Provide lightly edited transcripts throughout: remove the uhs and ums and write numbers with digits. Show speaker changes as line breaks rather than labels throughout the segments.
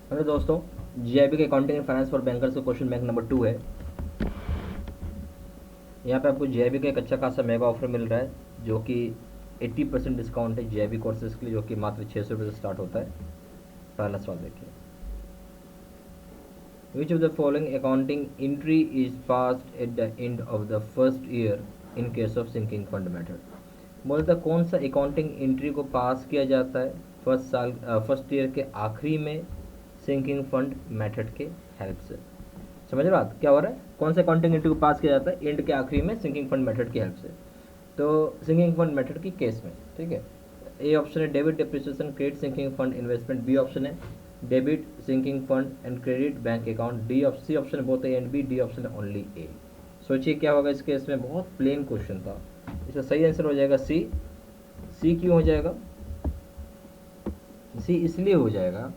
Hello दोस्तों, GIB के accounting and finance for bankers का क्वेश्चन बैंक नंबर 2 है। यहाँ पे आपको जीआईबी का एक अच्छा खासा मेगा ऑफर मिल रहा है जो कि 80% डिस्काउंट है जीआईबी कोर्सेज के लिए, जो कि मात्र 600 रुपये से स्टार्ट होता है। पहला सवाल देखिए, which of the following accounting entry is passed at the end of the first year in case of sinking fund method. बोलता कौन सा अकाउंटिंग एंट्री को पास किया जाता है फर्स्ट ईयर के आखिरी में सिंकिंग फंड मेथड के हेल्प से। समझ रहे हो बात क्या हो रहा है? कौन सा अकाउंटिंग एंट्री को पास किया जाता है एंड के आखिरी में सिंकिंग फंड मेथड की हेल्प से। तो सिंकिंग फंड मेथड की केस में, ठीक है, ए ऑप्शन है debit depreciation credit sinking fund investment, B option है debit sinking fund and credit bank account, C option both A and B, D option है ओनली ए। सोचिए क्या होगा इस केस में। बहुत प्लेन क्वेश्चन था, इसका सही आंसर हो जाएगा सी। सी क्यों हो जाएगा? सी इसलिए हो जाएगा,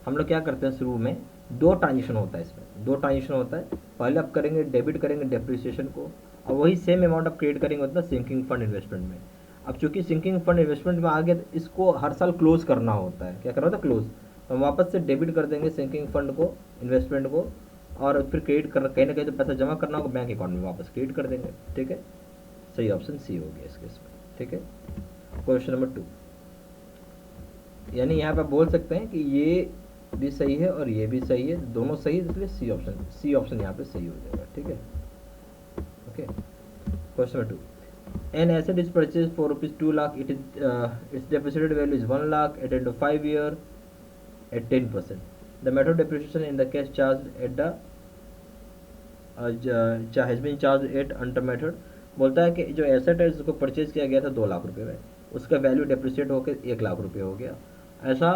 हम लोग क्या करते हैं शुरू में दो ट्रांजेक्शन होता है, इसमें दो ट्रांजेक्शन होता है। पहले आप करेंगे डेबिट करेंगे डेप्रिसिएशन को, और वही सेम अमाउंट आप क्रिएट करेंगे होता है सिंकिंग फंड इन्वेस्टमेंट में। अब चूंकि सिंकिंग फंड इन्वेस्टमेंट में आ गया तो इसको हर साल क्लोज करना होता है। क्या करना होता है? क्लोज। तो हम वापस से डेबिट कर देंगे सिंकिंग फंड को, इन्वेस्टमेंट को, और फिर क्रिएट कर कहीं ना कहीं तो पैसा जमा करना होगा बैंक अकाउंट में, वापस क्रिएट कर देंगे। ठीक है, सही ऑप्शन सी हो गया इस केस में। ठीक है, क्वेश्चन नंबर 2, यानी यहाँ पे आप बोल सकते हैं कि ये भी सही है और ये भी सही है, दोनों सही है, इसलिए सी ऑप्शन यहाँ पे सही हो जाएगा। ठीक है, okay. Question number 2, an asset is purchase for ₹2 lakh, its depreciated value is 1 lakh at end of 5 year at 10%। The method depreciation in the case charge at the has been charge at under method. बोलता है कि जो asset है जिसको purchase किया गया था 2 लाख रुपए में, उसका वैल्यू डेप्रिसिएट होकर 1 लाख रुपये हो गया। ऐसा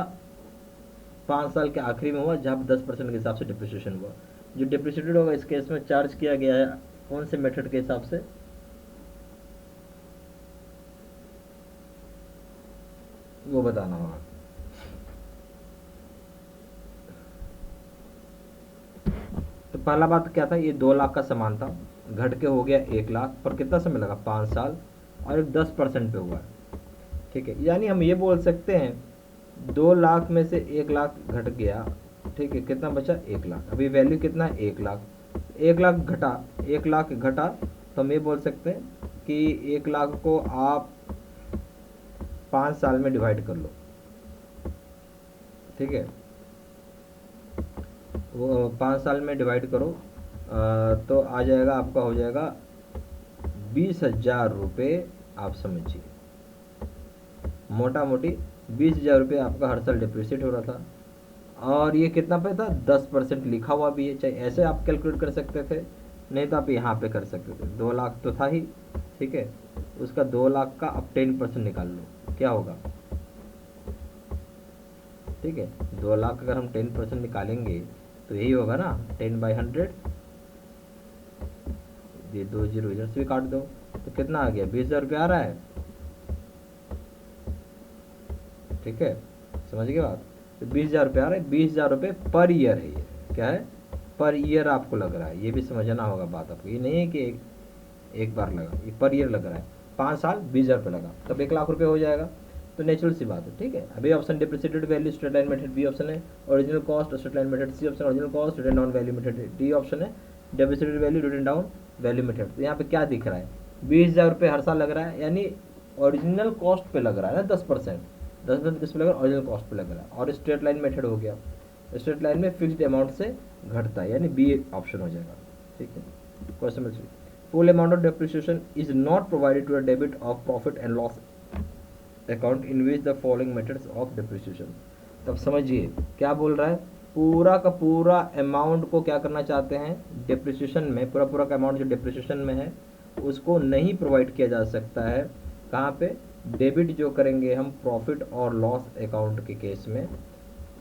5 साल के आखिरी में हुआ जहाँ 10% के हिसाब से डिप्रिसिएशन हुआ। जो डिप्रिसिएटेड होगा इस केस में चार्ज किया गया है कौन से मेथड के हिसाब से? वो बताना होगा। तो पहला बात क्या था, ये 2 लाख का सामान था, घट के हो गया 1 लाख, पर कितना समय लगा? 5 साल, और 10% पे हुआ। ठीक है, यानी हम ये बोल सकते हैं 2 लाख में से 1 लाख घट गया। ठीक है, कितना बचा? 1 लाख। अभी वैल्यू कितना है? 1 लाख। 1 लाख घटा, 1 लाख घटा, तो हम ये बोल सकते हैं कि 1 लाख को आप 5 साल में डिवाइड कर लो। ठीक है, वो 5 साल में डिवाइड करो तो आ जाएगा आपका, हो जाएगा 20,000 रुपये। आप समझिए, मोटा मोटी 20,000 रुपये आपका हर साल डिप्रिसिएट हो रहा था। और ये कितना पे था? 10% लिखा हुआ भी है। चाहे ऐसे आप कैलकुलेट कर सकते थे, नहीं तो आप यहाँ पे कर सकते थे। 2 लाख तो था ही, ठीक है, उसका 2 लाख का आप 10% निकाल लो, क्या होगा? ठीक है, 2 लाख अगर हम 10% निकालेंगे तो यही होगा ना, 10/100। ये 2 जीरो इधर से भी काट दो तो कितना आ गया? 20,000 रुपये आ रहा है। ठीक है, समझ गए बात? तो 20,000 रुपये आ रहा है। 20,000 रुपये पर ईयर है। ये क्या है? पर ईयर आपको लग रहा है, ये भी समझना होगा बात आपको। ये नहीं है कि एक बार लगा, ये पर ईयर लग रहा है। 5 साल 20,000 रुपये लगा, तब 1 लाख रुपये हो जाएगा। तो नेचुरल सी बात है। ठीक है, अभी option depreciated value straight line method, B option है original cost straight line method, C option original cost written down value method, D option है depreciated value written down value method. तो यहाँ पे क्या दिख रहा है? 20,000 रुपये हर साल लग रहा है, यानी ओरिजिनल कॉस्ट पे लग रहा है ना 10%। 10% किस पे लग रहा है? ओरिजिनल कॉस्ट पे लग रहा है। और स्ट्रेट लाइन मेथड हो गया, स्ट्रेट लाइन में फिक्स्ड अमाउंट से घटता है, यानी बी ऑप्शन हो जाएगा। ठीक है, question number 3, full amount of depreciation is not provided to a debit of profit and loss account in which the following methods of depreciation। तब समझिए क्या बोल रहा है। पूरा का पूरा अमाउंट को क्या करना चाहते हैं? डिप्रिसिएशन में पूरा पूरा का अमाउंट जो डिप्रिसिएशन में है उसको नहीं प्रोवाइड किया जा सकता है। कहाँ पे? डेबिट जो करेंगे हम प्रॉफिट और लॉस अकाउंट के केस में,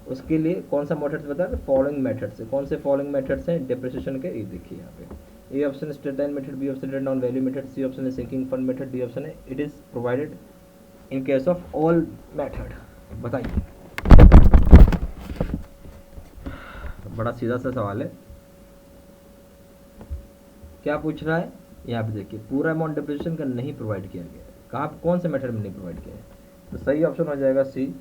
उसके लिए कौन सा मेथड्स बता रहे? फॉलोइंग मेथड्स से। कौन से फॉलोइंग मेथड्स हैं डिप्रिसिएशन के? ये देखिए यहाँ पे, A option straight line method, B option written down value method, C option है sinking fund method, D option है it is provided in case of all method. बताइए, बड़ा सीधा सा सवाल है। क्या पूछ रहा है? यहाँ पे देखिए, पूरा अमाउंट डिप्रिसिएशन का नहीं प्रोवाइड किया गया है। कहाँ, कौन से मेथड में नहीं प्रोवाइड किया है? तो सही ऑप्शन हो जाएगा सी,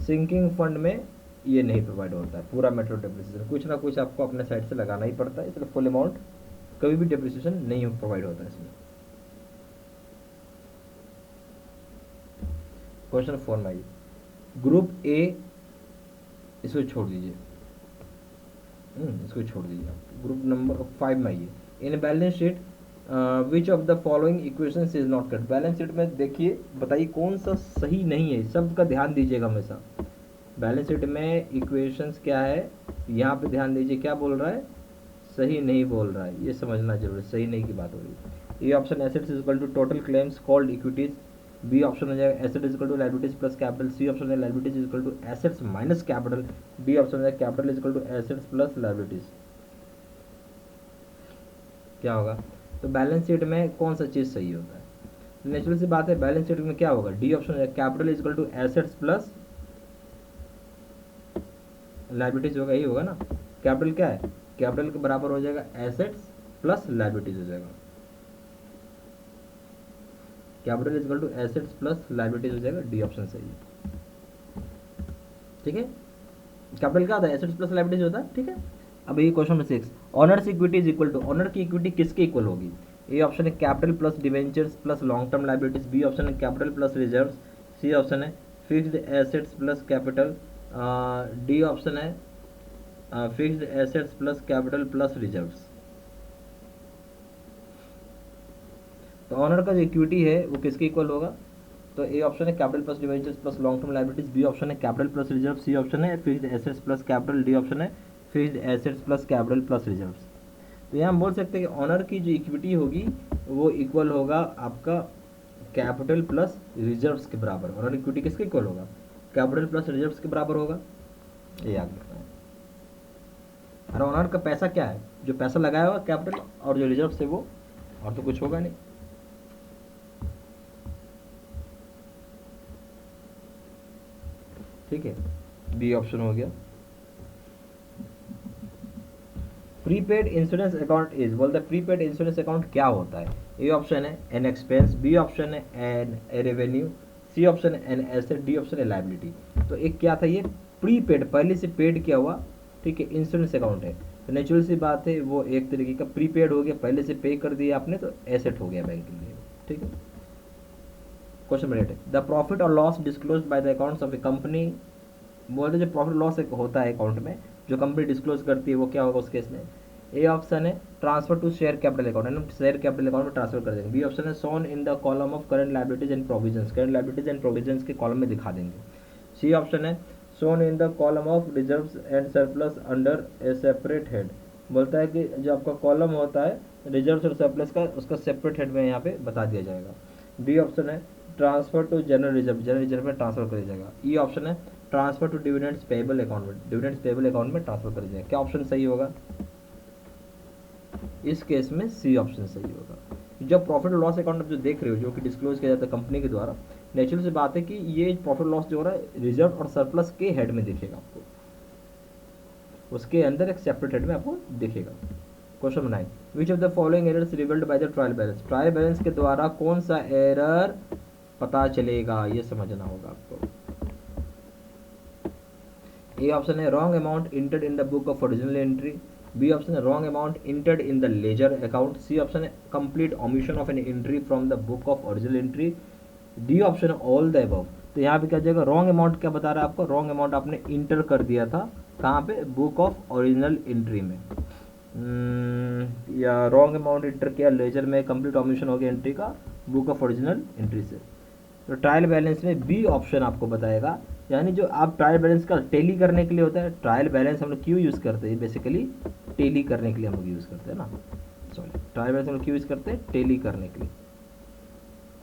सिंकिंग फंड में ये नहीं प्रोवाइड होता है पूरा मेट्रो डेप्रिसिएशन, कुछ ना कुछ आपको अपने साइड से लगाना ही पड़ता है, इसलिए फुल अमाउंट कभी भी डेप्रिसिएशन नहीं प्रोवाइड होता है इसमें। क्वेश्चन 4 में आइए, ग्रुप ए, इसको छोड़ दीजिए, इसको छोड़ दीजिए आप। ग्रुप नंबर 5 में आइए, in balance sheet which of the following equations is not correct. Balance sheet में देखिए, बताइए कौन सा सही नहीं है, सब का ध्यान दीजिएगा हमेशा। बैलेंस शीट में इक्वेशंस क्या है, यहाँ पे ध्यान दीजिए, क्या बोल रहा है, सही नहीं बोल रहा है, ये समझना जरूरी, सही नहीं की बात हो रही है। A option assets is equal to total claims called equities, B option हो जाएगा asset is equal to liabilities plus capital, C option है liabilities is equal to assets minus capital, D option है capital is equal to assets plus liabilities. क्या होगा, तो balance sheet में कौन सा चीज़ सही होता है, नेचुरल सी बात है, बैलेंस शीट में क्या होगा, डी ऑप्शन है capital is equal to assets plus liabilities होगा, यही होगा ना। कैपिटल क्या है, कैपिटल के बराबर हो जाएगा एसेट्स प्लस लायबिलिटीज हो जाएगा, capital is equal to assets plus liabilities हो जाएगा, डी ऑप्शन सही है। ठीक है, कैपिटल क्या होता है, एसेट्स प्लस लायबिलिटीज होता है। ठीक है, अब ये question number 6, owner's equity is equal to, owner की इक्विटी किसके इक्वल होगी, ए ऑप्शन है capital plus debentures plus long term liabilities, B option है capital plus reserves, C option है fixed assets plus capital, D option है fixed assets plus capital plus reserves. तो owner का जो equity है वो किसके इक्वल होगा, तो ए ऑप्शन है capital plus debentures plus long term liabilities, B option है capital plus reserve, C option है fixed assets plus capital, D option है fixed assets plus capital plus reserves. तो यहाँ हम बोल सकते हैं कि ऑनर की जो इक्विटी होगी वो इक्वल होगा आपका कैपिटल प्लस रिजर्व्स के बराबर। ऑनर इक्विटी किसके इक्वल होगा, कैपिटल प्लस रिजर्व्स के बराबर होगा, ये याद रखना है। और ऑनर का पैसा क्या है, जो पैसा लगाया होगा कैपिटल, और जो रिजर्व है वो, और तो कुछ होगा नहीं। ठीक है, बी ऑप्शन हो गया। प्रीपेड इंश्योरेंस अकाउंट इज, बोलते हैं प्रीपेड इंश्योरेंस अकाउंट क्या होता है, ए ऑप्शन है एन एक्सपेंस, बी ऑप्शन है एन रेवेन्यू, सी ऑप्शन है एन एसेट, डी ऑप्शन है लायबिलिटी। तो एक क्या था, ये प्रीपेड, पहले से पेड किया हुआ, ठीक है, इंश्योरेंस अकाउंट है। तो नेचुरल सी बात है, वो एक तरीके का प्रीपेड हो गया, पहले से पे कर दिया आपने, तो एसेट हो गया बैंक के लिए। ठीक है, क्वेश्चन नंबर 8, द प्रॉफिट और loss disclose by the accounts of A company, बोलते जो प्रॉफिट लॉस होता है अकाउंट में, जो कंपनी डिस्क्लोज करती है, वो क्या होगा उस केस में। ए ऑप्शन है transfer to share capital account, है ना, शेयर कैपिटल अकाउंट में ट्रांसफर कर देंगे। बी ऑप्शन है shown in the column of current liabilities and provisions, current liabilities and provisions के कॉलम में दिखा देंगे। सी ऑप्शन है shown in the column of reserves and surplus under a separate head, बोलता है कि जो आपका कॉलम होता है रिजर्व्स और सरप्लस का, उसका सेपरेट हेड में यहाँ पे बता दिया जाएगा। डी ऑप्शन है transfer to general reserve, general reserve में ट्रांसफर कर दिया जाएगा। ई ऑप्शन है transfer to dividends payable account में, डिविडेंड्स पेएबल अकाउंट में ट्रांसफर कर दिया जाएगा। क्या ऑप्शन सही होगा, इस केस में सी ऑप्शन सही होगा। जब प्रॉफिट और लॉस अकाउंट जो देख रहे हो, जो कि डिस्क्लोज किया जाता है कंपनी के द्वारा, नेचुरल सी बात है कि ये प्रॉफिट लॉस जो हो रहा है रिजर्व और सरप्लस के हेड में दिखेगा आपको, उसके अंदर एक सेपरेट हेड में आपको दिखेगा। Question number 9, which of the following errors revealed by the trial balance, trial balance के द्वारा कौन सा एरर पता चलेगा, ये समझना होगा आपको। ए ऑप्शन है wrong amount entered in the book of original entry, B option है wrong amount entered in the ledger account, C option है complete omission of an entry from the book of original entry, D option है all the above. तो यहाँ पे क्या जाएगा, wrong amount क्या बता रहा है आपको, रॉन्ग अमाउंट आपने इंटर कर दिया था कहाँ पे, बुक ऑफ ओरिजिनल एंट्री में, या रॉन्ग अमाउंट इंटर किया लेजर में, कंप्लीट ओमिशन हो गया एंट्री का बुक ऑफ ओरिजिनल एंट्री से। तो ट्रायल बैलेंस में बी ऑप्शन आपको बताएगा, यानी जो आप ट्रायल बैलेंस का टेली करने के लिए होता है, ट्रायल बैलेंस हम लोग क्यों यूज़ करते हैं, बेसिकली टेली करने के लिए हम लोग यूज़ करते हैं ना, सॉरी ट्रायल बैलेंस हम लोग क्यों यूज़ करते हैं, टेली करने के लिए।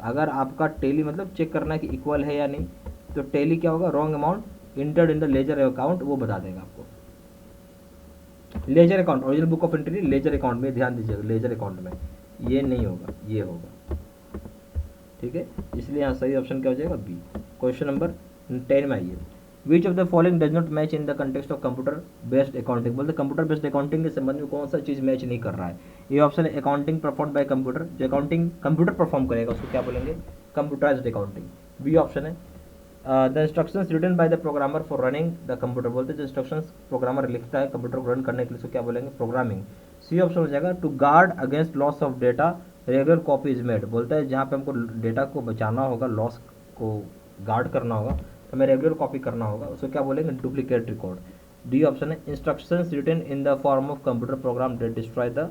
अगर आपका टेली मतलब चेक करना है कि इक्वल है या नहीं, तो टेली क्या होगा, wrong amount entered in the ledger account, वो बता देगा आपको। Ledger account, original book of entry ledger account में, ध्यान दीजिएगा लेजर अकाउंट में, ये नहीं होगा, ये होगा। ठीक है, इसलिए यहाँ सही ऑप्शन क्या हो जाएगा, बी। क्वेश्चन नंबर 10 में आइए, विच of the following does not match in the context of computer based accounting, बोलते कंप्यूटर बेस्ड अकाउंटिंग के संबंध में कौन सा चीज़ मैच नहीं कर रहा है। ये ऑप्शन है अकाउंटिंग परफॉर्म बाय कंप्यूटर, जो अकाउंटिंग कंप्यूटर परफॉर्म करेगा उसको क्या बोलेंगे, कंप्यूटराइज्ड अकाउंटिंग। बी ऑप्शन है the instructions written by the programmer for running the computer, बोलते हैं जो इंस्ट्रक्शंस प्रोग्रामर लिखता है कंप्यूटर को रन करने के लिए, उसको क्या बोलेंगे, प्रोग्रामिंग। सी ऑप्शन हो जाएगा to guard against loss of data regular copy is made, बोलता है जहाँ पे हमको डेटा को बचाना होगा, लॉस को गार्ड करना होगा, तो हमें रेगुलर कॉपी करना होगा, उसको क्या बोलेंगे, डुप्लीकेट रिकॉर्ड। डी ऑप्शन है instructions written in the form of computer program that destroy the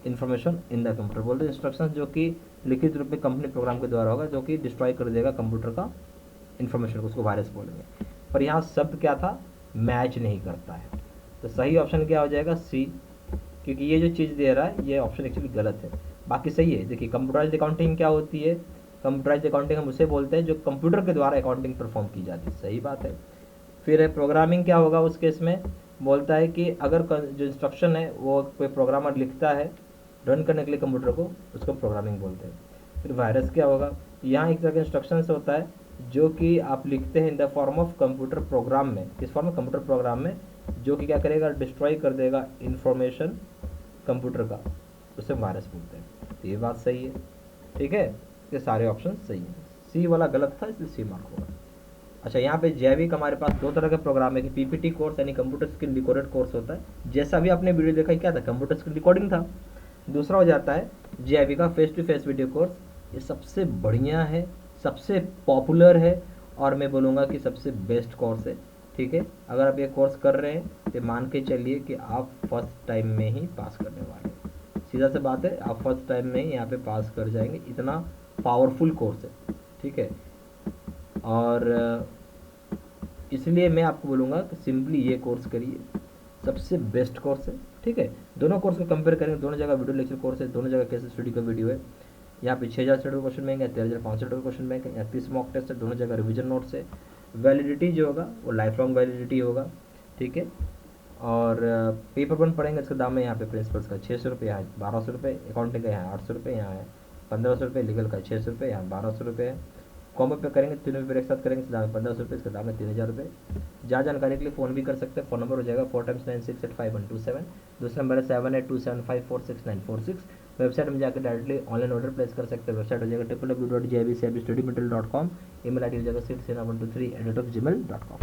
information in the computer, बोलते हैं इंस्ट्रक्शंस जो कि लिखित रूप में कंपनी प्रोग्राम के द्वारा होगा जो कि डिस्ट्रॉय कर देगा कंप्यूटर का इन्फॉर्मेशन को, उसको वायरस बोलेंगे। पर यहाँ शब्द क्या था, मैच नहीं करता है, तो सही ऑप्शन क्या हो जाएगा, सी, क्योंकि ये जो चीज़ दे रहा है ये ऑप्शन एक्चुअली गलत है, बाकी सही है। देखिए कंप्यूटराइज्ड अकाउंटिंग क्या होती है, कंप्यूटराइज्ड अकाउंटिंग हम उसे बोलते हैं जो कंप्यूटर के द्वारा अकाउंटिंग परफॉर्म की जाती है, सही बात है। फिर प्रोग्रामिंग क्या होगा उस केस में, बोलता है कि अगर जो इंस्ट्रक्शन है वो कोई प्रोग्रामर लिखता है रन करने के लिए कंप्यूटर को, उसको प्रोग्रामिंग बोलते हैं। फिर वायरस क्या होगा, यहाँ एक तरह का इंस्ट्रक्शन होता है जो कि आप लिखते हैं इन the form of computer programme में, किस फॉर्म में, कंप्यूटर प्रोग्राम में, जो कि क्या करेगा, डिस्ट्रॉय कर देगा इंफॉर्मेशन कंप्यूटर का, उसे वायरस बोलते हैं। तो ये बात सही है, ठीक है, ये सारे ऑप्शन सही हैं। सी वाला गलत था इसलिए सी मार्क होगा। अच्छा, यहाँ पे जैविक हमारे पास दो तरह के प्रोग्राम है कि पीपीटी कोर्स यानी कंप्यूटर स्किल डिकोडेड कोर्स होता है, जैसा भी आपने वीडियो देखा क्या था, कंप्यूटर स्किल डिकोडिंग था। दूसरा हो जाता है Jaivika face to face video course, ये सबसे बढ़िया है, सबसे पॉपुलर है, और मैं बोलूँगा कि सबसे बेस्ट कोर्स है, ठीक है। अगर आप ये कोर्स कर रहे हैं तो मान के चलिए कि आप फर्स्ट टाइम में ही पास करने वाले हैं, सीधा सा बात है, आप फर्स्ट टाइम में ही यहाँ पे पास कर जाएंगे, इतना पावरफुल कोर्स है, ठीक है। और इसलिए मैं आपको बोलूँगा कि सिंपली ये कोर्स करिए, सबसे बेस्ट कोर्स है, ठीक है। दोनों कोर्स को कंपेयर करेंगे, दोनों जगह वीडियो लेक्चर कोर्स है, दोनों जगह केस स्टडी का वीडियो है। यहाँ पे 6000 से क्वेश्चन बैंक है, 13500 क्वेश्चन बैंक है, यहाँ 30 मॉक टेस्ट है, दोनों जगह रिविजन नोट्स है। वैलिडिटी जो होगा वो लाइफ लॉन्ग वैलिडिटी होगा, ठीक है। और पेपर 1 पढ़ेंगे, इसका दाम है यहाँ पे प्रिंसिपल्स का 600 रुपये, यहाँ 1200 रुपये, अकाउंटिंग का यहाँ 800 रुपये, यहाँ है 1500 रुपये, लीगल का 600 रुपये, यहाँ 1200 रुपये है। कॉम्बो पे करेंगे, तीनों पेपर एक साथ करेंगे, इसका दाम है 1500 रुपये, इसका दाम है 3000 रुपये। ज़्यादा जानकारी के लिए फ़ोन भी कर सकते हैं, फ़ोन नंबर हो जाएगा 4 टाइम्स 9685 दूसरा नंबर है 7827546946। वेबसाइट में जाकर डायरेक्टली ऑनलाइन ऑर्डर प्लेस कर सकते हैं, वेबसाइट हो जाएगा www.jbcabstudymaterial.com, email ID हो जाएगा 66123@gmail.com।